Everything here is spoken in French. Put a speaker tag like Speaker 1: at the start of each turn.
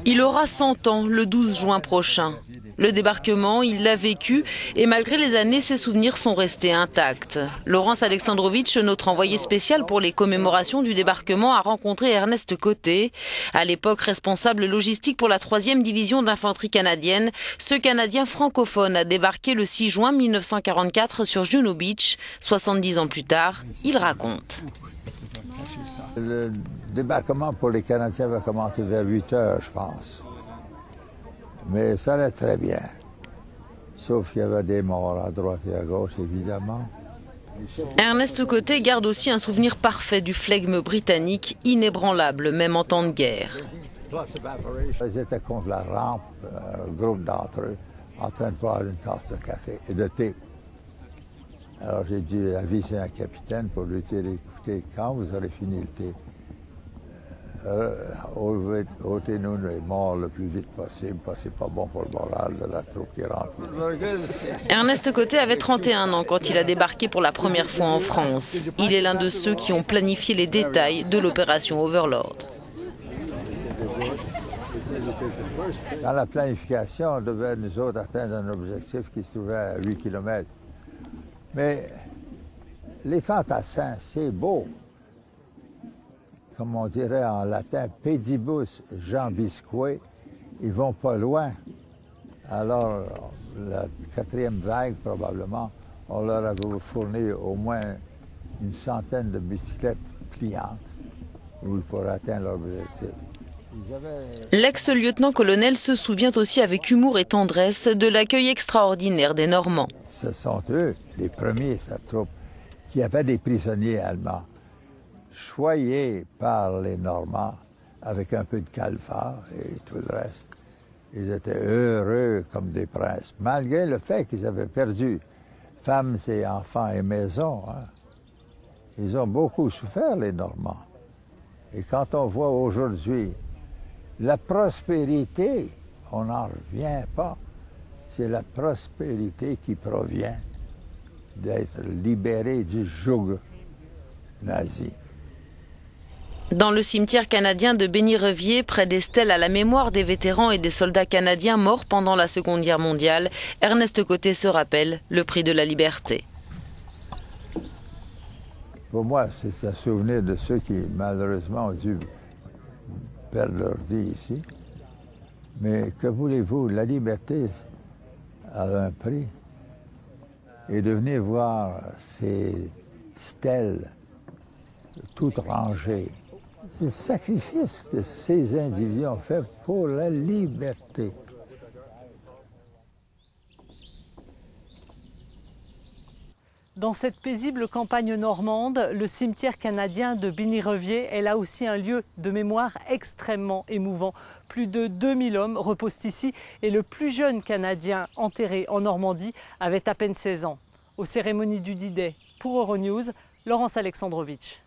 Speaker 1: Il aura 100 ans le 12 juin prochain. Le débarquement, il l'a vécu et malgré les années, ses souvenirs sont restés intacts. Laurence Alexandrovitch, notre envoyée spéciale pour les commémorations du débarquement, a rencontré Ernest Côté. À l'époque responsable logistique pour la 3e division d'infanterie canadienne, ce Canadien francophone a débarqué le 6 juin 1944 sur Juno Beach. 70 ans plus tard, il raconte.
Speaker 2: Le débarquement pour les Canadiens va commencer vers 8 heures, je pense. Mais ça allait très bien. Sauf qu'il y avait des morts à droite et à gauche, évidemment.
Speaker 1: Ernest Côté garde aussi un souvenir parfait du flegme britannique, inébranlable, même en temps de guerre.
Speaker 2: Ils étaient contre la rampe, un groupe d'entre eux, en train de boire une tasse de café et de thé. Alors j'ai dû aviser un capitaine pour lui dire, écoutez, quand vous aurez fini le thé, ôtez-nous les morts le plus vite possible, parce que c'est pas bon pour le moral de la troupe qui rentre.
Speaker 1: Ernest Côté avait 31 ans quand il a débarqué pour la première fois en France. Il est l'un de ceux qui ont planifié les détails de l'opération Overlord.
Speaker 2: Dans la planification, on devait nous autres atteindre un objectif qui se trouvait à 8 km. Mais les fantassins, c'est beau. Comme on dirait en latin, pedibus jambisque, ils vont pas loin. Alors, la 4e vague, probablement, on leur avait fourni au moins une centaine de bicyclettes pliantes pour atteindre leur objectif.
Speaker 1: L'ex-lieutenant-colonel se souvient aussi avec humour et tendresse de l'accueil extraordinaire des Normands.
Speaker 2: Ce sont eux, les premiers, cette troupe, qui avaient des prisonniers allemands, choyés par les Normands, avec un peu de calfat et tout le reste. Ils étaient heureux comme des princes, malgré le fait qu'ils avaient perdu femmes et enfants et maisons. Hein. Ils ont beaucoup souffert, les Normands. Et quand on voit aujourd'hui la prospérité, on n'en revient pas. C'est la prospérité qui provient d'être libéré du joug nazi.
Speaker 1: Dans le cimetière canadien de Bény-Revier, près des stèles à la mémoire des vétérans et des soldats canadiens morts pendant la Seconde Guerre mondiale, Ernest Côté se rappelle le prix de la liberté.
Speaker 2: Pour moi, c'est un souvenir de ceux qui, malheureusement, ont dû perdre leur vie ici. Mais que voulez-vous, la liberté a un prix. Et de venir voir ces stèles toutes rangées, c'est le sacrifice que ces individus ont fait pour la liberté.
Speaker 3: Dans cette paisible campagne normande, le cimetière canadien de Bény-Revier est là aussi un lieu de mémoire extrêmement émouvant. Plus de 2000 hommes reposent ici et le plus jeune Canadien enterré en Normandie avait à peine 16 ans. Aux cérémonies du D-Day pour Euronews, Laurence Alexandrovitch.